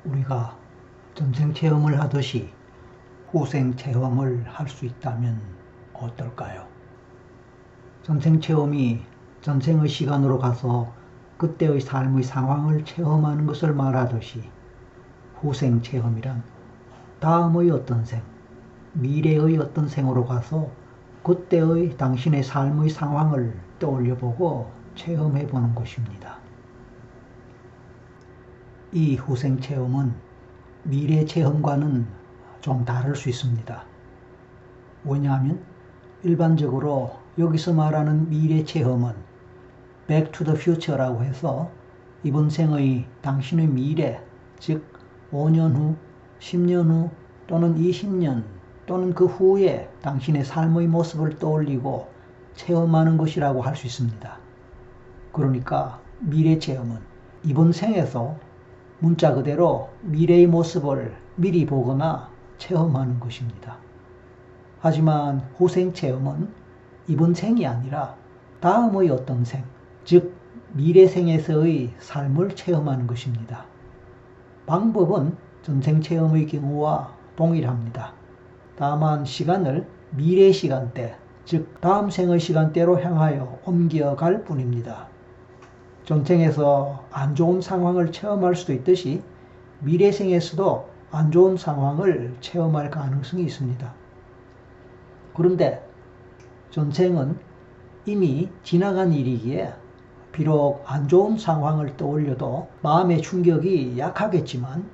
우리가 전생 체험을 하듯이 후생 체험을 할 수 있다면 어떨까요? 전생 체험이 전생의 시간으로 가서 그때의 삶의 상황을 체험하는 것을 말하듯이 후생 체험이란 다음의 어떤 생, 미래의 어떤 생으로 가서 그때의 당신의 삶의 상황을 떠올려보고 체험해보는 것입니다. 이 후생 체험은 미래 체험과는 좀 다를 수 있습니다. 왜냐하면 일반적으로 여기서 말하는 미래 체험은 Back to the Future라고 해서 이번 생의 당신의 미래, 즉 5년 후, 10년 후 또는 20년 또는 그 후에 당신의 삶의 모습을 떠올리고 체험하는 것이라고 할 수 있습니다. 그러니까 미래 체험은 이번 생에서 문자 그대로 미래의 모습을 미리 보거나 체험하는 것입니다. 하지만 후생 체험은 이번 생이 아니라 다음의 어떤 생, 즉 미래 생에서의 삶을 체험하는 것입니다. 방법은 전생 체험의 경우와 동일합니다. 다만 시간을 미래 시간대, 즉 다음 생의 시간대로 향하여 옮겨갈 뿐입니다. 전생에서 안 좋은 상황을 체험할 수도 있듯이 미래 생에서도 안 좋은 상황을 체험할 가능성이 있습니다. 그런데 전생은 이미 지나간 일이기에 비록 안 좋은 상황을 떠올려도 마음의 충격이 약하겠지만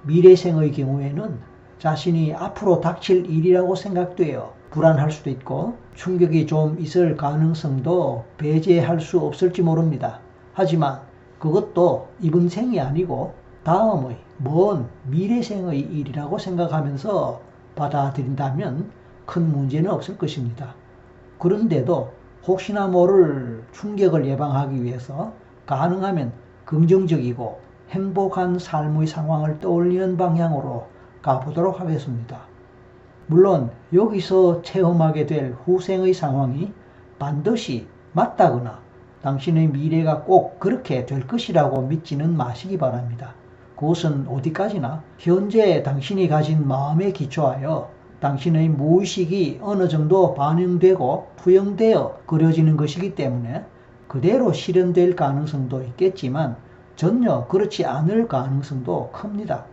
미래생의 경우에는 자신이 앞으로 닥칠 일이라고 생각되어 불안할 수도 있고 충격이 좀 있을 가능성도 배제할 수 없을지 모릅니다. 하지만 그것도 이번 생이 아니고 다음의 먼 미래생의 일이라고 생각하면서 받아들인다면 큰 문제는 없을 것입니다. 그런데도 혹시나 모를 충격을 예방하기 위해서 가능하면 긍정적이고 행복한 삶의 상황을 떠올리는 방향으로 가보도록 하겠습니다. 물론 여기서 체험하게 될 후생의 상황이 반드시 맞다거나 당신의 미래가 꼭 그렇게 될 것이라고 믿지는 마시기 바랍니다. 그것은 어디까지나 현재 당신이 가진 마음에 기초하여 당신의 무의식이 어느 정도 반영되고 투영되어 그려지는 것이기 때문에 그대로 실현될 가능성도 있겠지만 전혀 그렇지 않을 가능성도 큽니다.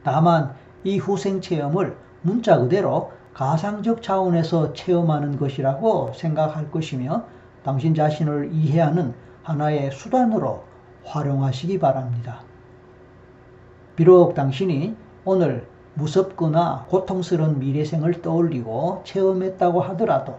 다만 이 후생 체험을 문자 그대로 가상적 차원에서 체험하는 것이라고 생각할 것이며 당신 자신을 이해하는 하나의 수단으로 활용하시기 바랍니다. 비록 당신이 오늘 무섭거나 고통스러운 미래생을 떠올리고 체험했다고 하더라도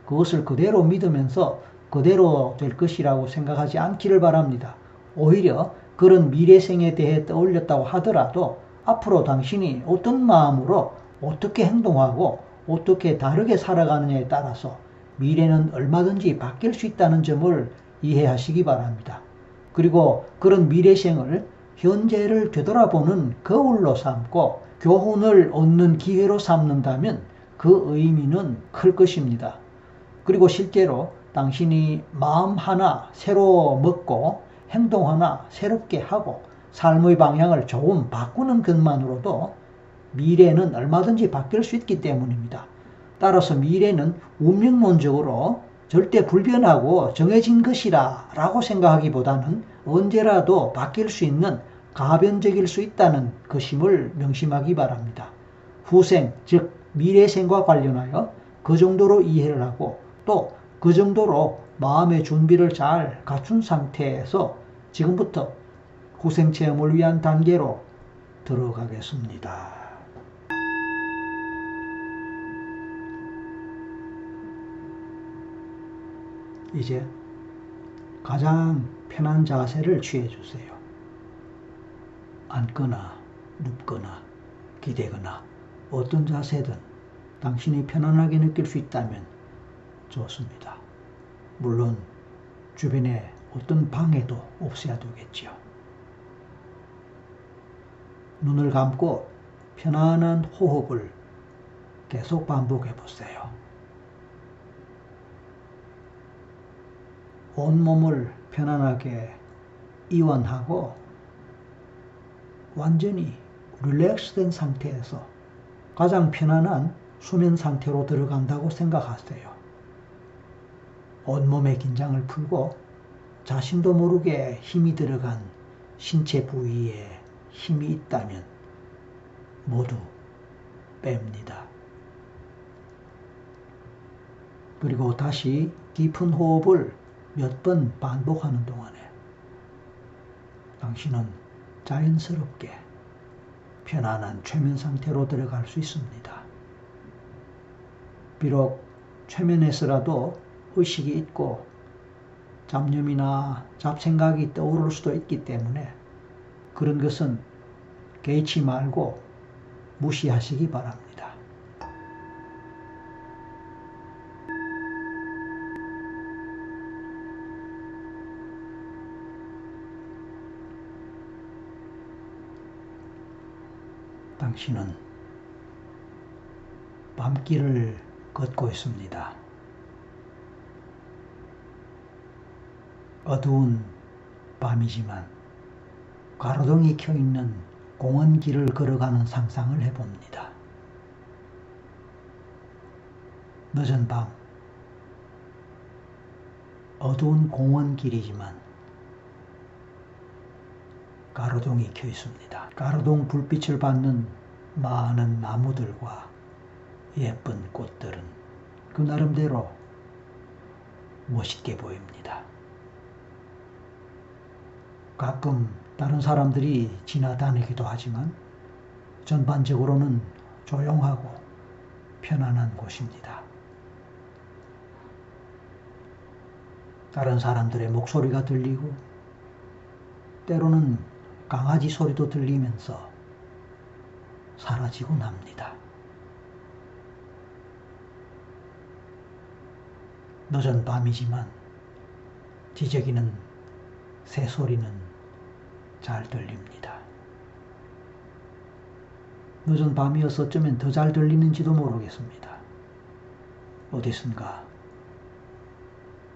그것을 그대로 믿으면서 그대로 될 것이라고 생각하지 않기를 바랍니다. 오히려 그런 미래생에 대해 떠올렸다고 하더라도 앞으로 당신이 어떤 마음으로 어떻게 행동하고 어떻게 다르게 살아가느냐에 따라서 미래는 얼마든지 바뀔 수 있다는 점을 이해하시기 바랍니다. 그리고 그런 미래생을 현재를 되돌아보는 거울로 삼고 교훈을 얻는 기회로 삼는다면 그 의미는 클 것입니다. 그리고 실제로 당신이 마음 하나 새로 먹고 행동 하나 새롭게 하고 삶의 방향을 조금 바꾸는 것만으로도 미래는 얼마든지 바뀔 수 있기 때문입니다. 따라서 미래는 운명론적으로 절대 불변하고 정해진 것이라 라고 생각하기보다는 언제라도 바뀔 수 있는 가변적일 수 있다는 것임을 명심하기 바랍니다. 후생, 즉 미래생과 관련하여 그 정도로 이해를 하고 또 그 정도로 마음의 준비를 잘 갖춘 상태에서 지금부터 후생 체험을 위한 단계로 들어가겠습니다. 이제 가장 편한 자세를 취해주세요. 앉거나 눕거나 기대거나 어떤 자세든 당신이 편안하게 느낄 수 있다면 좋습니다. 물론 주변에 어떤 방해도 없어야 되겠지요. 눈을 감고 편안한 호흡을 계속 반복해 보세요. 온몸을 편안하게 이완하고 완전히 릴렉스된 상태에서 가장 편안한 수면 상태로 들어간다고 생각하세요. 온몸의 긴장을 풀고 자신도 모르게 힘이 들어간 신체 부위에 힘이 있다면 모두 뺍니다. 그리고 다시 깊은 호흡을 몇 번 반복하는 동안에 당신은 자연스럽게 편안한 최면 상태로 들어갈 수 있습니다. 비록 최면에서라도 의식이 있고 잡념이나 잡생각이 떠오를 수도 있기 때문에 그런 것은 개의치 말고 무시하시기 바랍니다. 당신은 밤길을 걷고 있습니다. 어두운 밤이지만 가로등이 켜있는 공원길을 걸어가는 상상을 해봅니다. 늦은 밤, 어두운 공원길이지만 가로등이 켜 있습니다. 가로등 불빛을 받는 많은 나무들과 예쁜 꽃들은 그 나름대로 멋있게 보입니다. 가끔 다른 사람들이 지나다니기도 하지만 전반적으로는 조용하고 편안한 곳입니다. 다른 사람들의 목소리가 들리고 때로는 강아지 소리도 들리면서 사라지곤 합니다. 늦은 밤이지만 지저귀는 새소리는 잘 들립니다. 늦은 밤이어서 어쩌면 더 잘 들리는지도 모르겠습니다. 어디선가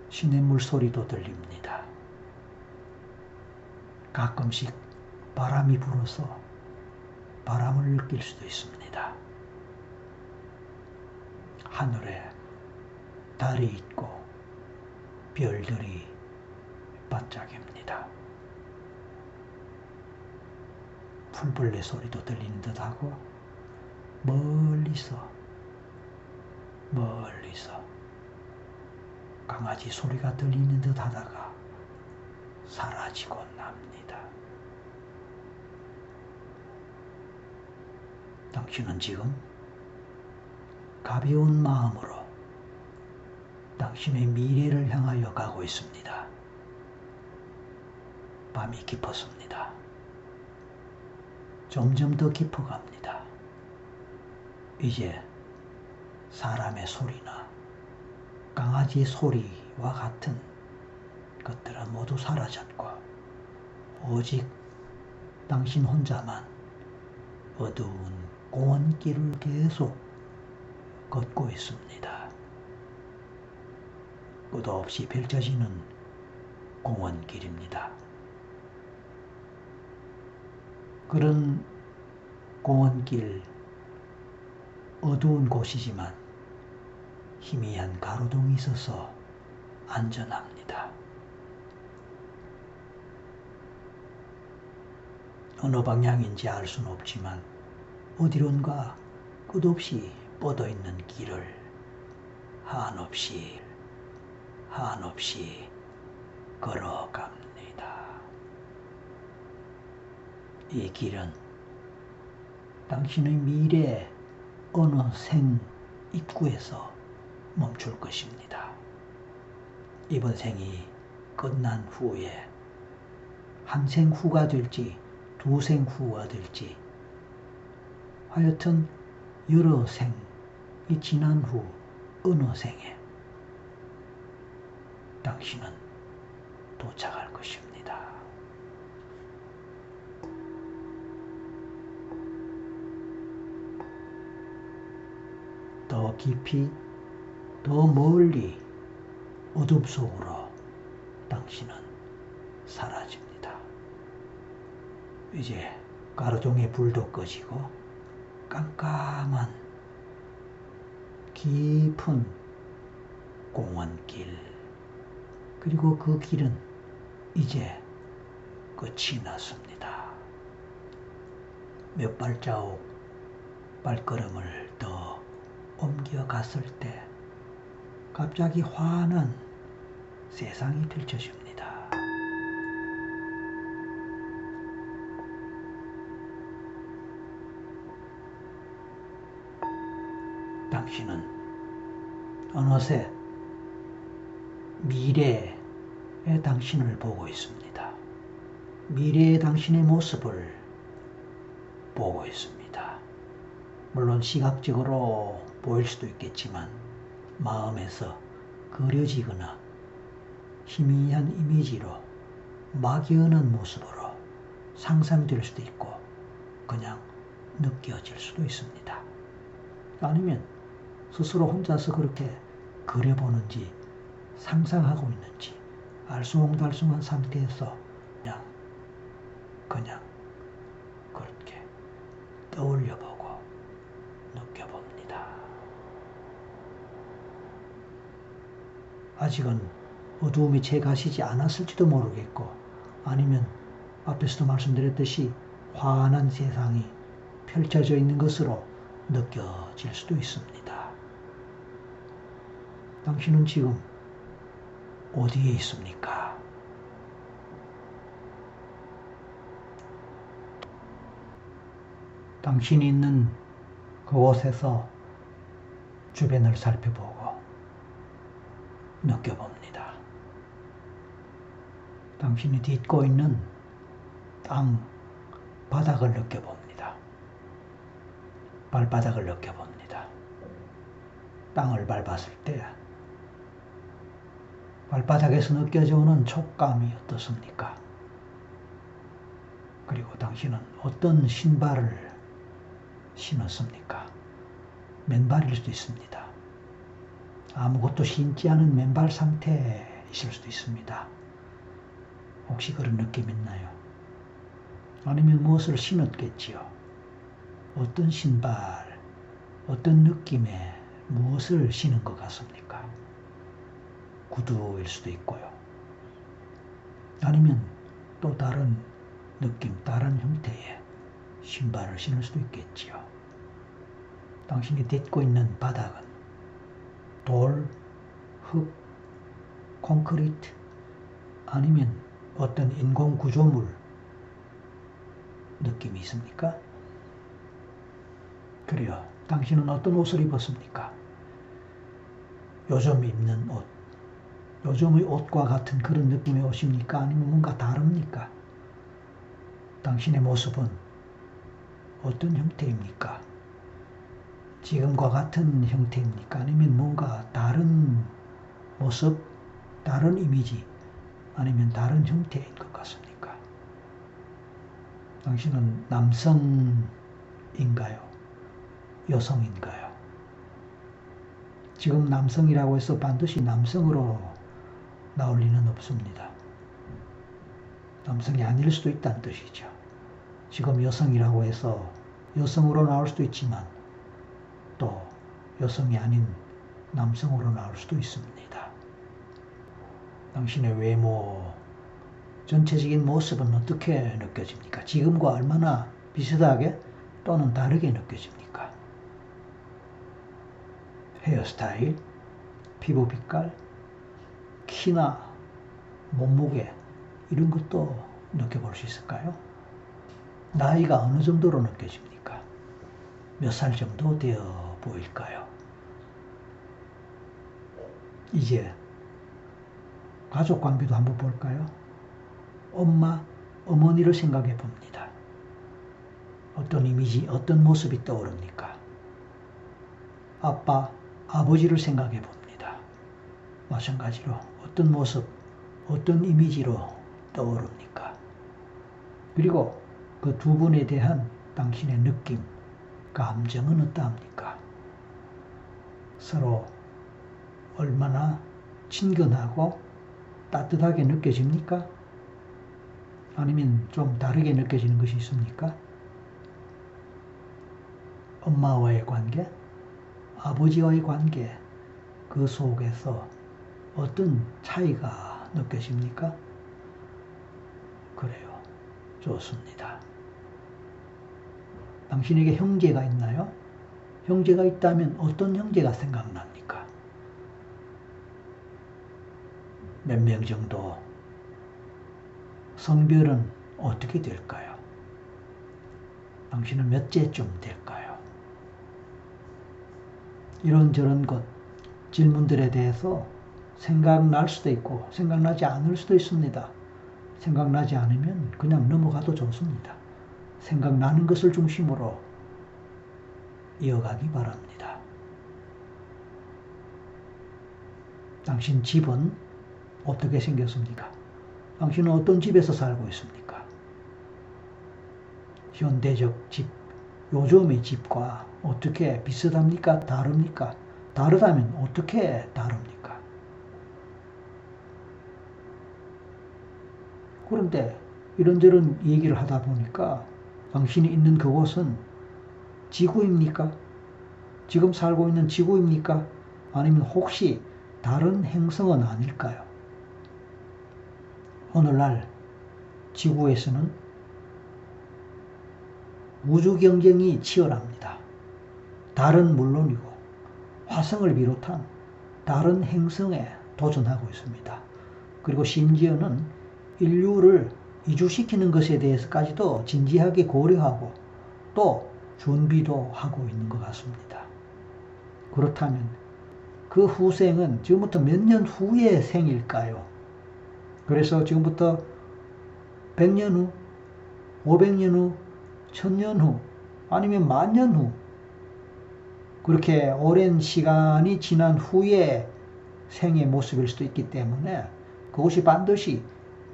시냇물 소리도 들립니다. 가끔씩 바람이 불어서 바람을 느낄 수도 있습니다. 하늘에 달이 있고 별들이 반짝입니다. 풀벌레 소리도 들리는 듯하고 멀리서 강아지 소리가 들리는 듯하다가 사라지곤 합니다. 당신은 지금 가벼운 마음으로 당신의 미래를 향하여 가고 있습니다. 밤이 깊었습니다. 점점 더 깊어갑니다. 이제 사람의 소리나 강아지의 소리와 같은 것들은 모두 사라졌고 오직 당신 혼자만 어두운 공원길을 계속 걷고 있습니다. 끝없이 펼쳐지는 공원길입니다. 그런 공원길, 어두운 곳이지만 희미한 가로등이 있어서 안전합니다. 어느 방향인지 알 수는 없지만 어디론가 끝없이 뻗어있는 길을 한없이 걸어갑니다. 이 길은 당신의 미래 어느 생 입구에서 멈출 것입니다. 이번 생이 끝난 후에 한 생 후가 될지 두 생 후가 될지 하여튼 여러 생이 지난 후 어느 생에 당신은 도착할 것입니다. 더 깊이, 더 멀리 어둠 속으로 당신은 사라집니다. 이제 가로종의 불도 꺼지고 깜깜한 깊은 공원길, 그리고 그 길은 이제 끝이 났습니다. 몇 발자국 발걸음을 더 옮겨갔을 때 갑자기 환한 세상이 펼쳐집니다. 당신은 어느새 미래의 당신을 보고 있습니다. 미래의 당신의 모습을 보고 있습니다. 물론 시각적으로 보일 수도 있겠지만 마음에서 그려지거나 희미한 이미지로 막연한 모습으로 상상될 수도 있고 그냥 느껴질 수도 있습니다. 아니면 스스로 혼자서 그렇게 그려보는지 상상하고 있는지 알쏭달쏭한 상태에서 그냥 그렇게 떠올려보고 느껴봅니다. 아직은 어두움이 채 가시지 않았을지도 모르겠고 아니면 앞에서도 말씀드렸듯이 환한 세상이 펼쳐져 있는 것으로 느껴질 수도 있습니다. 당신은 지금 어디에 있습니까? 당신이 있는 그곳에서 주변을 살펴보고 느껴봅니다. 당신이 딛고 있는 땅, 바닥을 느껴봅니다. 발바닥을 느껴봅니다. 땅을 밟았을 때 발바닥에서 느껴져 오는 촉감이 어떻습니까? 그리고 당신은 어떤 신발을 신었습니까? 맨발일 수도 있습니다. 아무것도 신지 않은 맨발 상태이실 수도 있습니다. 혹시 그런 느낌 있나요? 아니면 무엇을 신었겠지요? 어떤 신발, 어떤 느낌의 무엇을 신은 것 같습니까? 구두일 수도 있고요. 아니면 또 다른 느낌, 다른 형태의 신발을 신을 수도 있겠지요. 당신이 딛고 있는 바닥은 돌, 흙, 콘크리트 아니면 어떤 인공 구조물 느낌이 있습니까? 그래요. 당신은 어떤 옷을 입었습니까? 요즘 입는 옷, 요즘의 옷과 같은 그런 느낌의 옷입니까? 아니면 뭔가 다릅니까? 당신의 모습은 어떤 형태입니까? 지금과 같은 형태입니까? 아니면 뭔가 다른 모습, 다른 이미지, 아니면 다른 형태인 것 같습니까? 당신은 남성인가요? 여성인가요? 지금 남성이라고 해서 반드시 남성으로 나올 리는 없습니다. 남성이 아닐 수도 있다는 뜻이죠. 지금 여성이라고 해서 여성으로 나올 수도 있지만 또 여성이 아닌 남성으로 나올 수도 있습니다. 당신의 외모, 전체적인 모습은 어떻게 느껴집니까? 지금과 얼마나 비슷하게 또는 다르게 느껴집니까? 헤어스타일, 피부 빛깔, 키나 몸무게 이런 것도 느껴볼 수 있을까요? 나이가 어느 정도로 느껴집니까? 몇 살 정도 되어 보일까요? 이제 가족 관계도 한번 볼까요? 엄마, 어머니를 생각해 봅니다. 어떤 이미지, 어떤 모습이 떠오릅니까? 아빠, 아버지를 생각해 봅니다. 마찬가지로 어떤 모습, 어떤 이미지로 떠오릅니까? 그리고 그 두 분에 대한 당신의 느낌, 감정은 어떠합니까? 서로 얼마나 친근하고 따뜻하게 느껴집니까? 아니면 좀 다르게 느껴지는 것이 있습니까? 엄마와의 관계, 아버지와의 관계, 그 속에서 어떤 차이가 느껴집니까? 그래요. 좋습니다. 당신에게 형제가 있나요? 형제가 있다면 어떤 형제가 생각납니까? 몇 명 정도? 성별은 어떻게 될까요? 당신은 몇째쯤 될까요? 이런저런 것, 질문들에 대해서 생각날 수도 있고 생각나지 않을 수도 있습니다. 생각나지 않으면 그냥 넘어가도 좋습니다. 생각나는 것을 중심으로 이어가기 바랍니다. 당신 집은 어떻게 생겼습니까? 당신은 어떤 집에서 살고 있습니까? 현대적 집, 요즘의 집과 어떻게 비슷합니까? 다릅니까? 다르다면 어떻게 다릅니까? 그런데 이런저런 얘기를 하다 보니까 당신이 있는 그곳은 지구입니까? 지금 살고 있는 지구입니까? 아니면 혹시 다른 행성은 아닐까요? 오늘날 지구에서는 우주 경쟁이 치열합니다. 달은 물론이고 화성을 비롯한 다른 행성에 도전하고 있습니다. 그리고 심지어는 인류를 이주시키는 것에 대해서까지도 진지하게 고려하고 또 준비도 하고 있는 것 같습니다. 그렇다면 그 후생은 지금부터 몇 년 후의 생일까요? 그래서 지금부터 100년 후, 500년 후, 1000년 후, 아니면 만년 후, 그렇게 오랜 시간이 지난 후에 생의 모습일 수도 있기 때문에 그것이 반드시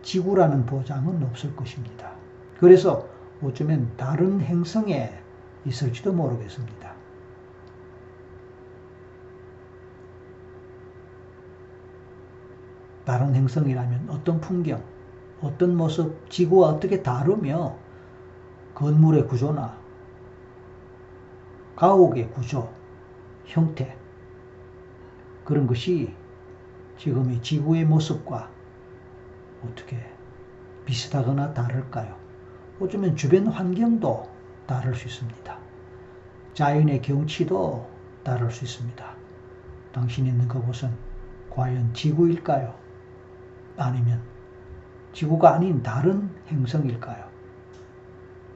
지구라는 보장은 없을 것입니다. 그래서 어쩌면 다른 행성에 있을지도 모르겠습니다. 다른 행성이라면 어떤 풍경, 어떤 모습, 지구와 어떻게 다르며 건물의 구조나 가옥의 구조, 형태, 그런 것이 지금의 지구의 모습과 어떻게 비슷하거나 다를까요? 어쩌면 주변 환경도 다를 수 있습니다. 자연의 경치도 다를 수 있습니다. 당신이 있는 그곳은 과연 지구일까요? 아니면 지구가 아닌 다른 행성일까요?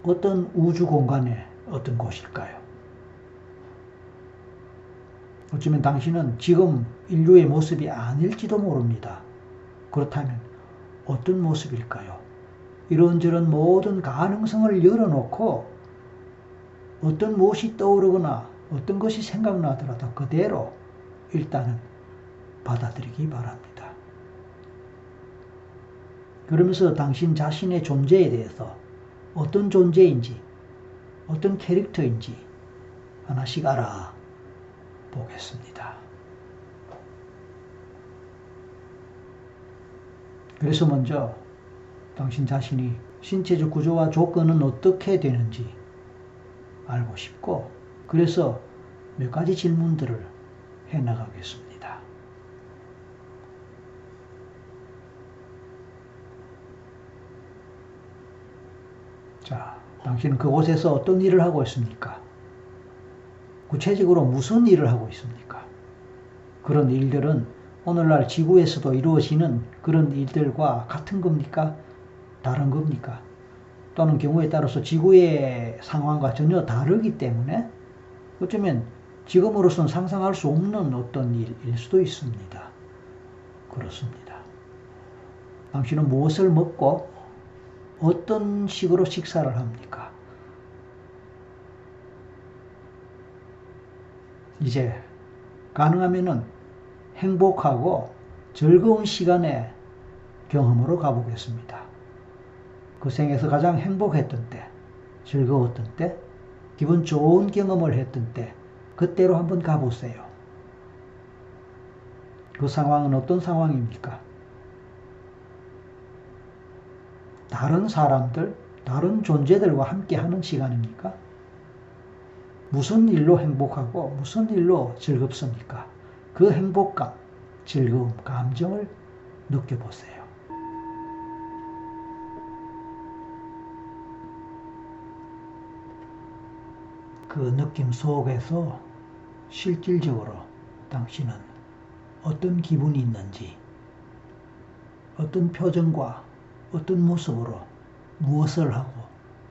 어떤 우주 공간의 어떤 곳일까요? 어쩌면 당신은 지금 인류의 모습이 아닐지도 모릅니다. 그렇다면 어떤 모습일까요? 이런저런 모든 가능성을 열어놓고 어떤 무엇이 떠오르거나 어떤 것이 생각나더라도 그대로 일단은 받아들이기 바랍니다. 그러면서 당신 자신의 존재에 대해서 어떤 존재인지 어떤 캐릭터인지 하나씩 알아보겠습니다. 그래서 먼저 당신 자신이 신체적 구조와 조건은 어떻게 되는지 알고 싶고, 그래서 몇 가지 질문들을 해나가겠습니다. 자, 당신은 그곳에서 어떤 일을 하고 있습니까? 구체적으로 무슨 일을 하고 있습니까? 그런 일들은 오늘날 지구에서도 이루어지는 그런 일들과 같은 겁니까? 다른 겁니까? 또는 경우에 따라서 지구의 상황과 전혀 다르기 때문에 어쩌면 지금으로서는 상상할 수 없는 어떤 일일 수도 있습니다. 그렇습니다. 당신은 무엇을 먹고 어떤 식으로 식사를 합니까? 이제 가능하면은 행복하고 즐거운 시간의 경험으로 가보겠습니다. 그 생에서 가장 행복했던 때, 즐거웠던 때, 기분 좋은 경험을 했던 때, 그때로 한번 가보세요. 그 상황은 어떤 상황입니까? 다른 사람들, 다른 존재들과 함께 하는 시간입니까? 무슨 일로 행복하고 무슨 일로 즐겁습니까? 그 행복감, 즐거움, 감정을 느껴보세요. 그 느낌 속에서 실질적으로 당신은 어떤 기분이 있는지, 어떤 표정과 어떤 모습으로 무엇을 하고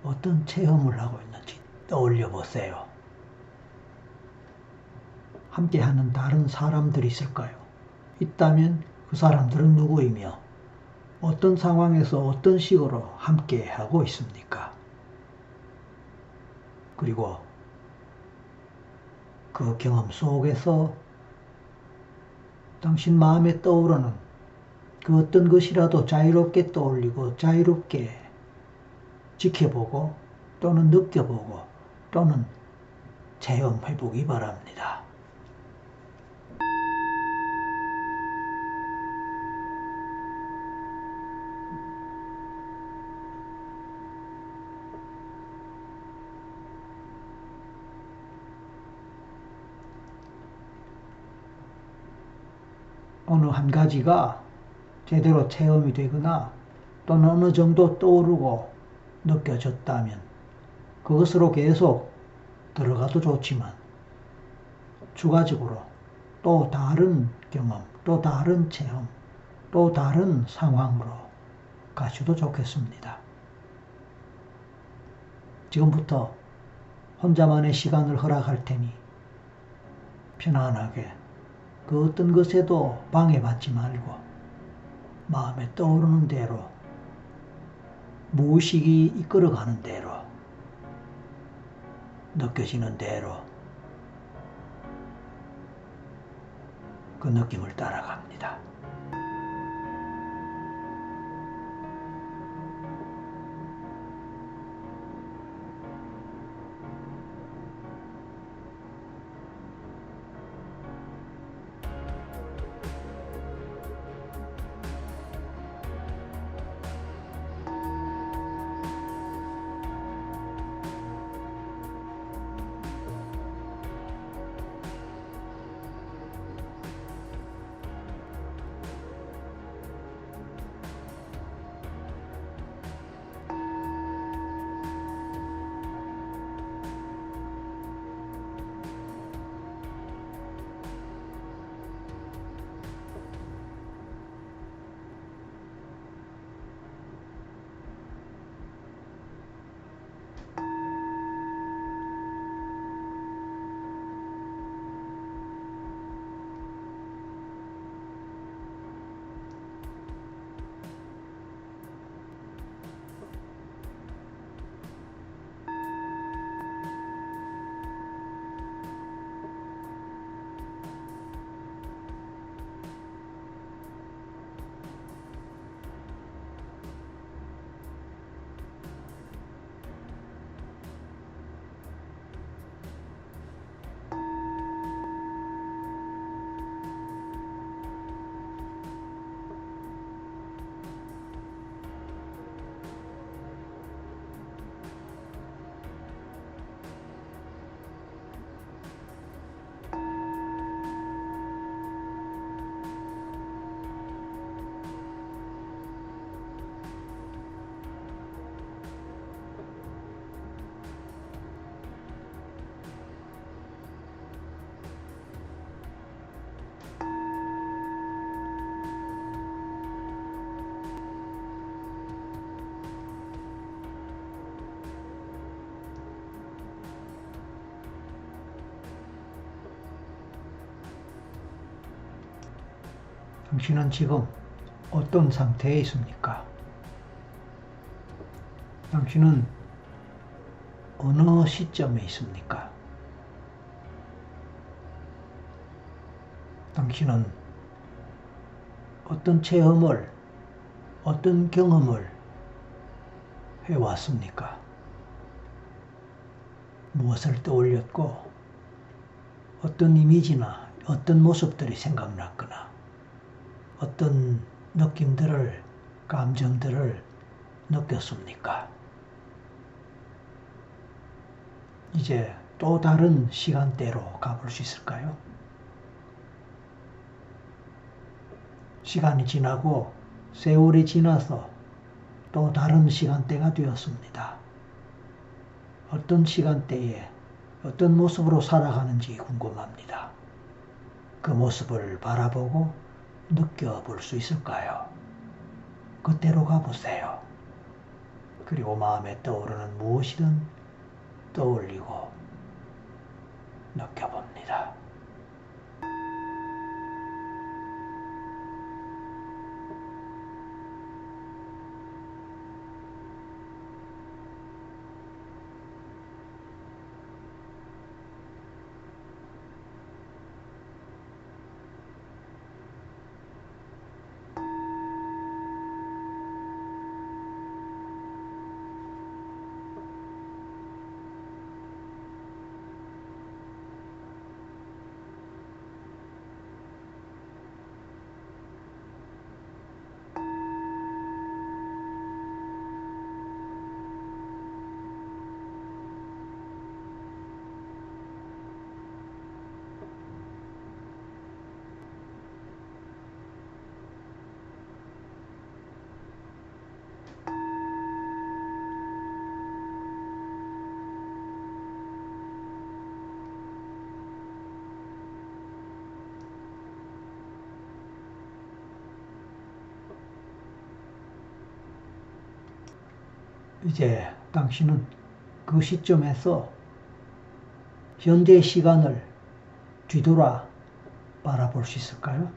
어떤 체험을 하고 있는지 떠올려 보세요. 함께하는 다른 사람들이 있을까요? 있다면 그 사람들은 누구이며 어떤 상황에서 어떤 식으로 함께하고 있습니까? 그리고 그 경험 속에서 당신 마음에 떠오르는 그 어떤 것이라도 자유롭게 떠올리고 자유롭게 지켜보고 또는 느껴보고 또는 체험해 보기 바랍니다. 어느 한 가지가 제대로 체험이 되거나 또는 어느 정도 떠오르고 느껴졌다면 그것으로 계속 들어가도 좋지만 추가적으로 또 다른 경험, 또 다른 체험, 또 다른 상황으로 가셔도 좋겠습니다. 지금부터 혼자만의 시간을 허락할 테니 편안하게 그 어떤 것에도 방해받지 말고 마음에 떠오르는 대로 무의식이 이끌어가는 대로 느껴지는 대로 그 느낌을 따라갑니다. 당신은 지금 어떤 상태에 있습니까? 당신은 어느 시점에 있습니까? 당신은 어떤 체험을, 어떤 경험을 해왔습니까? 무엇을 떠올렸고 어떤 이미지나 어떤 모습들이 생각났거나 어떤 느낌들을, 감정들을 느꼈습니까? 이제 또 다른 시간대로 가볼 수 있을까요? 시간이 지나고 세월이 지나서 또 다른 시간대가 되었습니다. 어떤 시간대에 어떤 모습으로 살아가는지 궁금합니다. 그 모습을 바라보고 느껴볼 수 있을까요? 그때로 가보세요. 그리고 마음에 떠오르는 무엇이든 떠올리고 느껴봅니다. 이제 당신은 그 시점에서 현재 시간을 뒤돌아 바라볼 수 있을까요?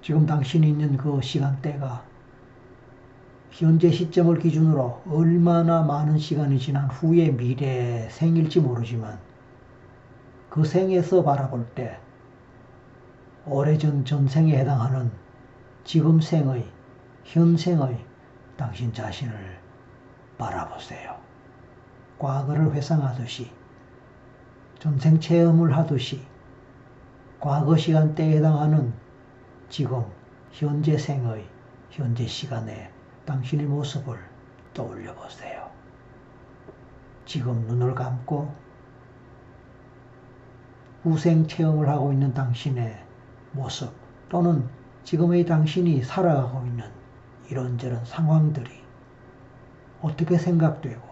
지금 당신이 있는 그 시간대가 현재 시점을 기준으로 얼마나 많은 시간이 지난 후의 미래의 생일지 모르지만 그 생에서 바라볼 때 오래전 전생에 해당하는 지금 생의, 현생의 당신 자신을 바라보세요. 과거를 회상하듯이, 전생 체험을 하듯이 과거 시간대에 해당하는 지금 현재 생의, 현재 시간에 당신의 모습을 떠올려 보세요. 지금 눈을 감고 후생 체험을 하고 있는 당신의 모습 또는 지금의 당신이 살아가고 있는 이런저런 상황들이 어떻게 생각되고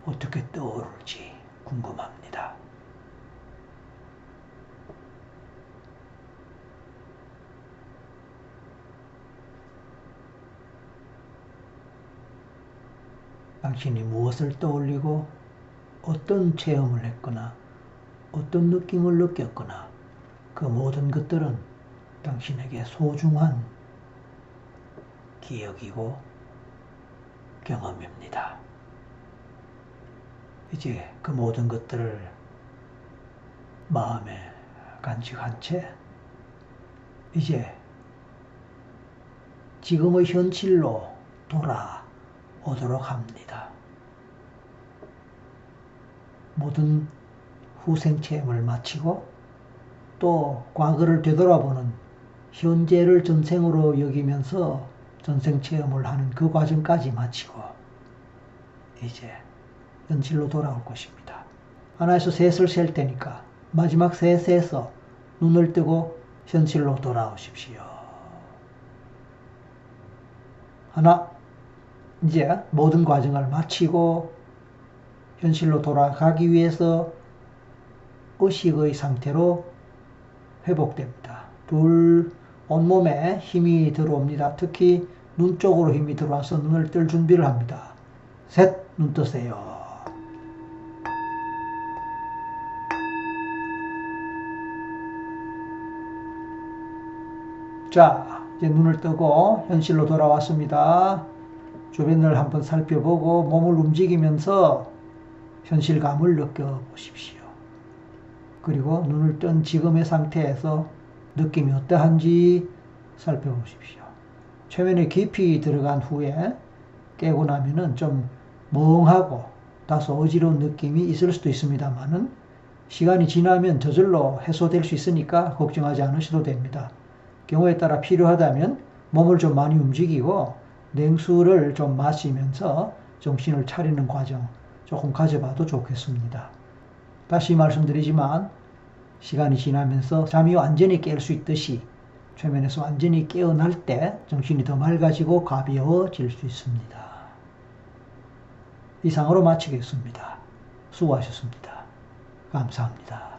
어떻게 떠오를지 궁금합니다. 당신이 무엇을 떠올리고 어떤 체험을 했거나 어떤 느낌을 느꼈거나 그 모든 것들은 당신에게 소중한 기억이고 경험입니다. 이제 그 모든 것들을 마음에 간직한 채 이제 지금의 현실로 돌아오도록 합니다. 모든 후생 체험을 마치고 또 과거를 되돌아보는 현재를 전생으로 여기면서 전생 체험을 하는 그 과정까지 마치고 이제 현실로 돌아올 것입니다. 하나에서 셋을 셀 테니까 마지막 셋에서 눈을 뜨고 현실로 돌아오십시오. 하나, 이제 모든 과정을 마치고 현실로 돌아가기 위해서 의식의 상태로 회복됩니다. 둘, 온몸에 힘이 들어옵니다. 특히 눈 쪽으로 힘이 들어와서 눈을 뜰 준비를 합니다. 셋, 눈 뜨세요. 자, 이제 눈을 뜨고 현실로 돌아왔습니다. 주변을 한번 살펴보고 몸을 움직이면서 현실감을 느껴보십시오. 그리고 눈을 뜬 지금의 상태에서 느낌이 어떠한지 살펴보십시오. 최면에 깊이 들어간 후에 깨고 나면은 좀 멍하고 다소 어지러운 느낌이 있을 수도 있습니다만은 시간이 지나면 저절로 해소될 수 있으니까 걱정하지 않으셔도 됩니다. 경우에 따라 필요하다면 몸을 좀 많이 움직이고 냉수를 좀 마시면서 정신을 차리는 과정, 조금 가져봐도 좋겠습니다. 다시 말씀드리지만 시간이 지나면서 잠이 완전히 깰 수 있듯이 최면에서 완전히 깨어날 때 정신이 더 맑아지고 가벼워질 수 있습니다. 이상으로 마치겠습니다. 수고하셨습니다. 감사합니다.